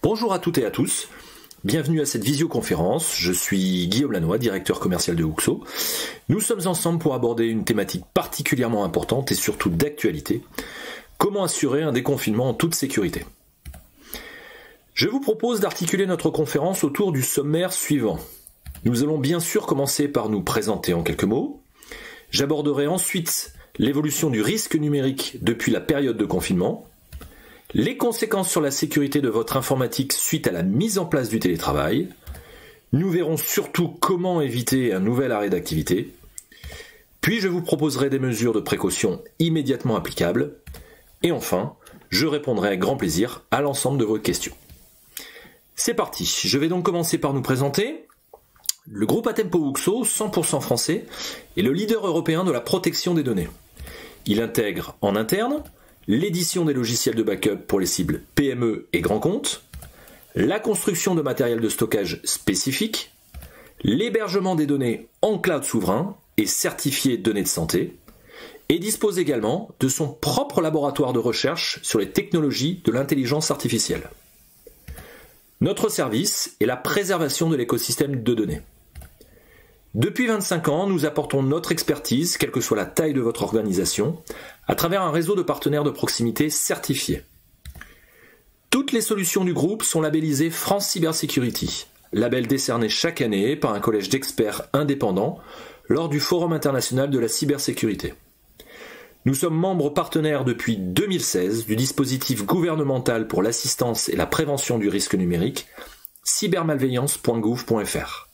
Bonjour à toutes et à tous, bienvenue à cette visioconférence, je suis Guillaume Lannoy, directeur commercial de Huxo. Nous sommes ensemble pour aborder une thématique particulièrement importante et surtout d'actualité, comment assurer un déconfinement en toute sécurité. Je vous propose d'articuler notre conférence autour du sommaire suivant. Nous allons bien sûr commencer par nous présenter en quelques mots, j'aborderai ensuite l'évolution du risque numérique depuis la période de confinement, les conséquences sur la sécurité de votre informatique suite à la mise en place du télétravail. Nous verrons surtout comment éviter un nouvel arrêt d'activité. Puis je vous proposerai des mesures de précaution immédiatement applicables. Et enfin, je répondrai avec grand plaisir à l'ensemble de vos questions. C'est parti, je vais donc commencer par nous présenter. Le groupe Atempo Huxo, 100% français, est le leader européen de la protection des données. Il intègre en interne l'édition des logiciels de backup pour les cibles PME et grands comptes, la construction de matériel de stockage spécifique, l'hébergement des données en cloud souverain et certifié données de santé, et dispose également de son propre laboratoire de recherche sur les technologies de l'intelligence artificielle. Notre service est la préservation de l'écosystème de données. Depuis 25 ans, nous apportons notre expertise, quelle que soit la taille de votre organisation, à travers un réseau de partenaires de proximité certifiés. Toutes les solutions du groupe sont labellisées France Cybersecurity, label décerné chaque année par un collège d'experts indépendants lors du Forum international de la cybersécurité. Nous sommes membres partenaires depuis 2016 du dispositif gouvernemental pour l'assistance et la prévention du risque numérique, cybermalveillance.gouv.fr.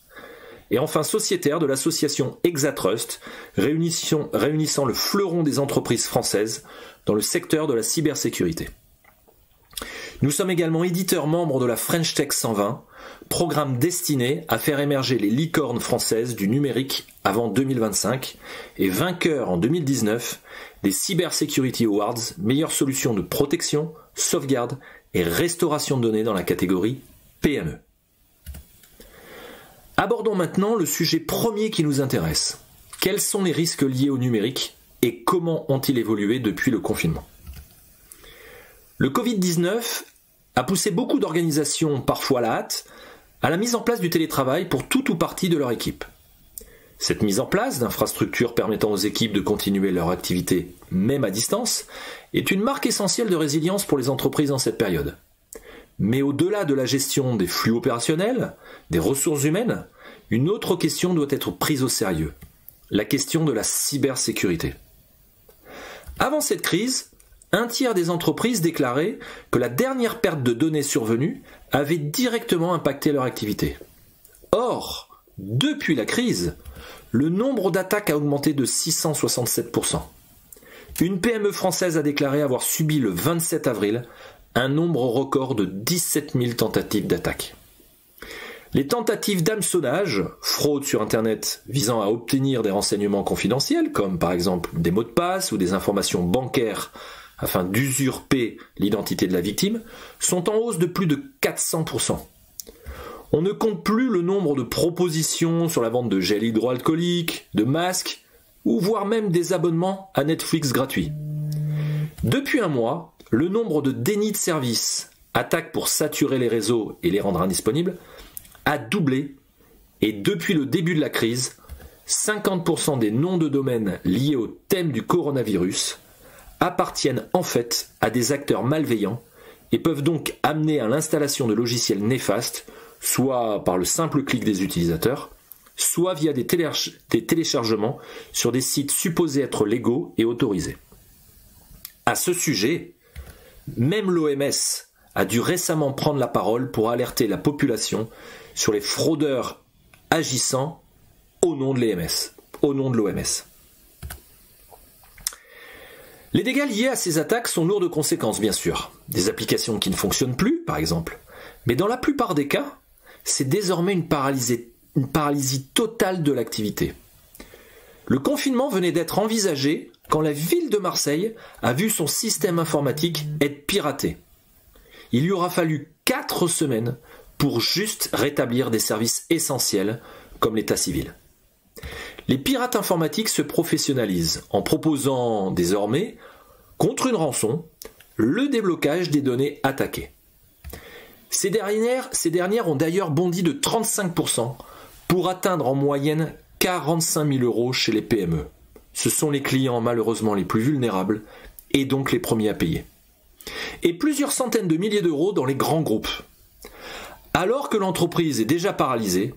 Et enfin sociétaire de l'association Exatrust, réunissant le fleuron des entreprises françaises dans le secteur de la cybersécurité. Nous sommes également éditeurs membres de la French Tech 120, programme destiné à faire émerger les licornes françaises du numérique avant 2025 et vainqueur en 2019 des Cyber Security Awards, meilleure solution de protection, sauvegarde et restauration de données dans la catégorie PME. Abordons maintenant le sujet premier qui nous intéresse. Quels sont les risques liés au numérique et comment ont-ils évolué depuis le confinement ? Le Covid-19 a poussé beaucoup d'organisations, parfois à la hâte, à la mise en place du télétravail pour tout ou partie de leur équipe. Cette mise en place d'infrastructures permettant aux équipes de continuer leur activité, même à distance, est une marque essentielle de résilience pour les entreprises en cette période. Mais au-delà de la gestion des flux opérationnels, des ressources humaines, une autre question doit être prise au sérieux, la question de la cybersécurité. Avant cette crise, un tiers des entreprises déclaraient que la dernière perte de données survenue avait directement impacté leur activité. Or, depuis la crise, le nombre d'attaques a augmenté de 667%. Une PME française a déclaré avoir subi le 27 avril un nombre record de 17 000 tentatives d'attaque. Les tentatives d'hameçonnage, fraude sur Internet visant à obtenir des renseignements confidentiels, comme par exemple des mots de passe ou des informations bancaires afin d'usurper l'identité de la victime, sont en hausse de plus de 400%. On ne compte plus le nombre de propositions sur la vente de gel hydroalcoolique, de masques, ou voire même des abonnements à Netflix gratuits. Depuis un mois, le nombre de dénis de service, attaques pour saturer les réseaux et les rendre indisponibles, a doublé et depuis le début de la crise, 50% des noms de domaine liés au thème du coronavirus appartiennent en fait à des acteurs malveillants et peuvent donc amener à l'installation de logiciels néfastes, soit par le simple clic des utilisateurs, soit via des téléchargements sur des sites supposés être légaux et autorisés. À ce sujet, même l'OMS a dû récemment prendre la parole pour alerter la population sur les fraudeurs agissant au nom de l'OMS. Les dégâts liés à ces attaques sont lourds de conséquences, bien sûr. Des applications qui ne fonctionnent plus, par exemple. Mais dans la plupart des cas, c'est désormais une paralysie totale de l'activité. Le confinement venait d'être envisagé quand la ville de Marseille a vu son système informatique être piraté. Il lui aura fallu 4 semaines pour juste rétablir des services essentiels comme l'état civil. Les pirates informatiques se professionnalisent en proposant désormais, contre une rançon, le déblocage des données attaquées. Ces dernières ont d'ailleurs bondi de 35% pour atteindre en moyenne 45 000 € chez les PME. Ce sont les clients malheureusement les plus vulnérables et donc les premiers à payer. Et plusieurs centaines de milliers d'euros dans les grands groupes. Alors que l'entreprise est déjà paralysée,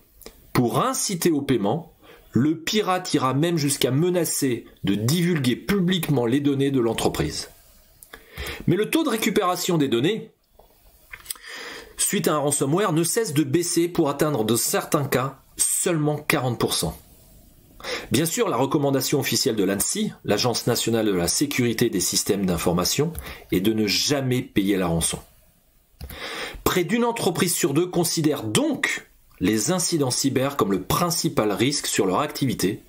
pour inciter au paiement, le pirate ira même jusqu'à menacer de divulguer publiquement les données de l'entreprise. Mais le taux de récupération des données, suite à un ransomware, ne cesse de baisser pour atteindre dans certains cas seulement 40%. Bien sûr, la recommandation officielle de l'ANSSI, l'Agence nationale de la sécurité des systèmes d'information, est de ne jamais payer la rançon. Près d'une entreprise sur deux considère donc les incidents cyber comme le principal risque sur leur activité.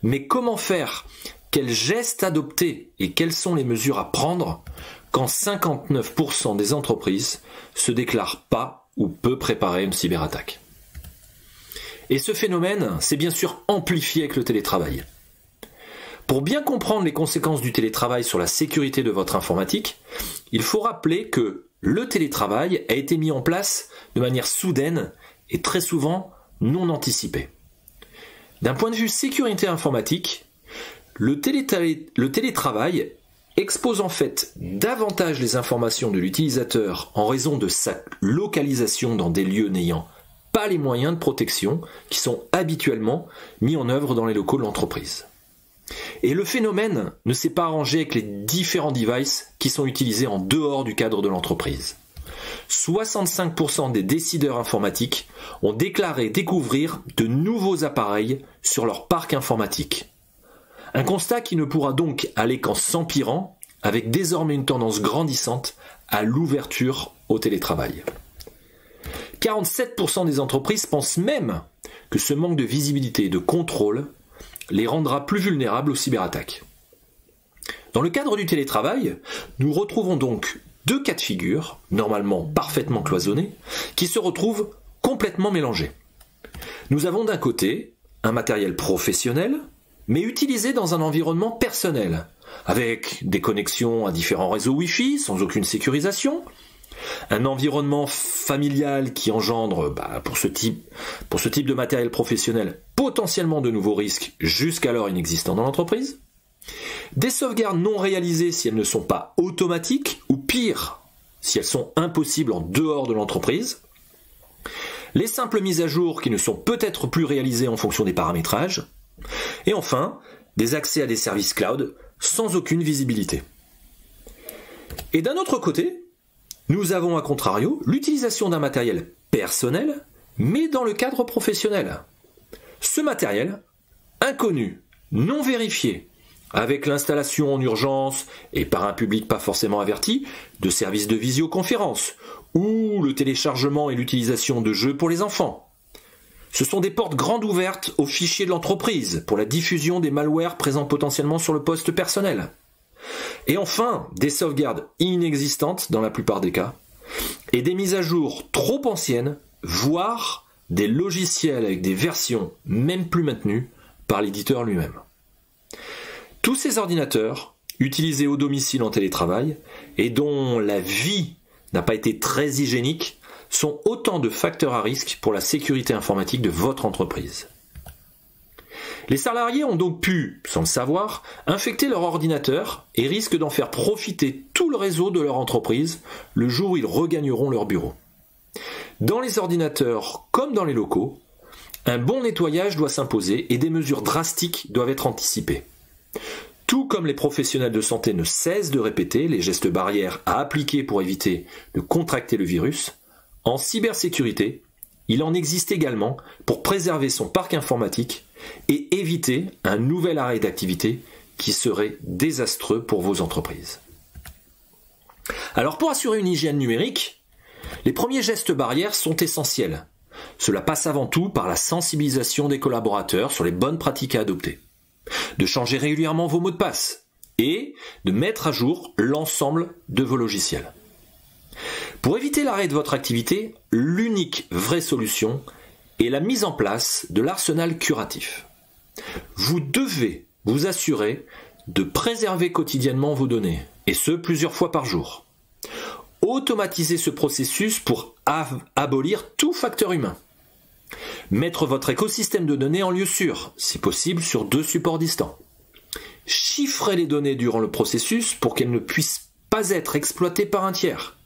Mais comment faire? Quels gestes adopter et quelles sont les mesures à prendre quand 59% des entreprises se déclarent pas ou peu préparer une cyberattaque? Et ce phénomène s'est bien sûr amplifié avec le télétravail. Pour bien comprendre les conséquences du télétravail sur la sécurité de votre informatique, il faut rappeler que le télétravail a été mis en place de manière soudaine et très souvent non anticipée. D'un point de vue sécurité informatique, le télétravail expose en fait davantage les informations de l'utilisateur en raison de sa localisation dans des lieux n'ayant pas les moyens de protection qui sont habituellement mis en œuvre dans les locaux de l'entreprise. Et le phénomène ne s'est pas arrangé avec les différents devices qui sont utilisés en dehors du cadre de l'entreprise. 65% des décideurs informatiques ont déclaré découvrir de nouveaux appareils sur leur parc informatique. Un constat qui ne pourra donc aller qu'en s'empirant, avec désormais une tendance grandissante à l'ouverture au télétravail. 47% des entreprises pensent même que ce manque de visibilité et de contrôle les rendra plus vulnérables aux cyberattaques. Dans le cadre du télétravail, nous retrouvons donc deux cas de figure, normalement parfaitement cloisonnés, qui se retrouvent complètement mélangés. Nous avons d'un côté un matériel professionnel, mais utilisé dans un environnement personnel, avec des connexions à différents réseaux Wi-Fi sans aucune sécurisation, un environnement familial qui engendre, pour ce type de matériel professionnel, potentiellement de nouveaux risques jusqu'alors inexistants dans l'entreprise, des sauvegardes non réalisées si elles ne sont pas automatiques, ou pire, si elles sont impossibles en dehors de l'entreprise, les simples mises à jour qui ne sont peut-être plus réalisées en fonction des paramétrages, et enfin, des accès à des services cloud sans aucune visibilité. Et d'un autre côté, nous avons à contrario l'utilisation d'un matériel personnel, mais dans le cadre professionnel. Ce matériel, inconnu, non vérifié, avec l'installation en urgence et par un public pas forcément averti, de services de visioconférence, ou le téléchargement et l'utilisation de jeux pour les enfants. Ce sont des portes grandes ouvertes aux fichiers de l'entreprise pour la diffusion des malwares présents potentiellement sur le poste personnel. Et enfin, des sauvegardes inexistantes dans la plupart des cas, et des mises à jour trop anciennes, voire des logiciels avec des versions même plus maintenues par l'éditeur lui-même. Tous ces ordinateurs, utilisés au domicile en télétravail, et dont la vie n'a pas été très hygiénique, sont autant de facteurs à risque pour la sécurité informatique de votre entreprise. Les salariés ont donc pu, sans le savoir, infecter leur ordinateur et risquent d'en faire profiter tout le réseau de leur entreprise le jour où ils regagneront leur bureau. Dans les ordinateurs comme dans les locaux, un bon nettoyage doit s'imposer et des mesures drastiques doivent être anticipées. Tout comme les professionnels de santé ne cessent de répéter les gestes barrières à appliquer pour éviter de contracter le virus, en cybersécurité, il en existe également pour préserver son parc informatique et éviter un nouvel arrêt d'activité qui serait désastreux pour vos entreprises. Alors pour assurer une hygiène numérique, les premiers gestes barrières sont essentiels. Cela passe avant tout par la sensibilisation des collaborateurs sur les bonnes pratiques à adopter, de changer régulièrement vos mots de passe et de mettre à jour l'ensemble de vos logiciels. Pour éviter l'arrêt de votre activité, l'unique vraie solution est la mise en place de l'arsenal curatif. Vous devez vous assurer de préserver quotidiennement vos données, et ce plusieurs fois par jour. automatiser ce processus pour abolir tout facteur humain. Mettre votre écosystème de données en lieu sûr, si possible sur 2 supports distants. Chiffrer les données durant le processus pour qu'elles ne puissent pas être exploitées par un tiers.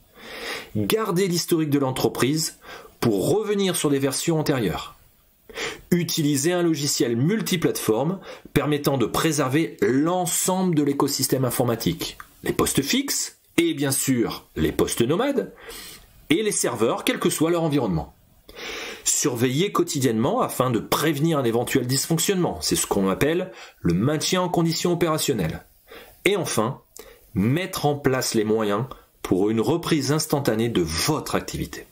Garder l'historique de l'entreprise pour revenir sur des versions antérieures. Utiliser un logiciel multiplateforme permettant de préserver l'ensemble de l'écosystème informatique. Les postes fixes et bien sûr les postes nomades et les serveurs quel que soit leur environnement. Surveiller quotidiennement afin de prévenir un éventuel dysfonctionnement, c'est ce qu'on appelle le maintien en condition opérationnelle. Et enfin, mettre en place les moyens pour une reprise instantanée de votre activité.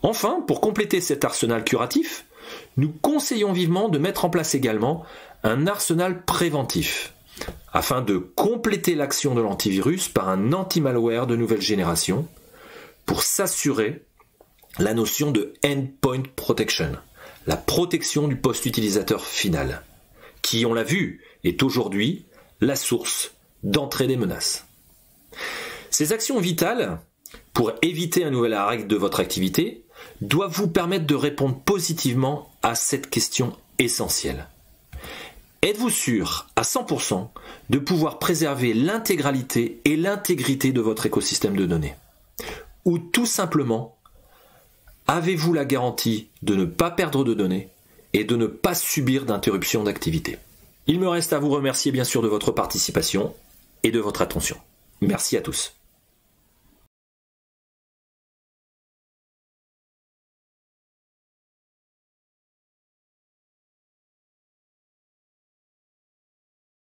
Enfin, pour compléter cet arsenal curatif, nous conseillons vivement de mettre en place également un arsenal préventif, afin de compléter l'action de l'antivirus par un anti-malware de nouvelle génération, pour s'assurer la notion de endpoint protection, la protection du post-utilisateur final, qui, on l'a vu, est aujourd'hui la source d'entrée des menaces. Ces actions vitales, pour éviter un nouvel arrêt de votre activité, doivent vous permettre de répondre positivement à cette question essentielle. Êtes-vous sûr à 100% de pouvoir préserver l'intégralité et l'intégrité de votre écosystème de données? Ou tout simplement, avez-vous la garantie de ne pas perdre de données et de ne pas subir d'interruption d'activité? Il me reste à vous remercier bien sûr de votre participation et de votre attention. Merci à tous.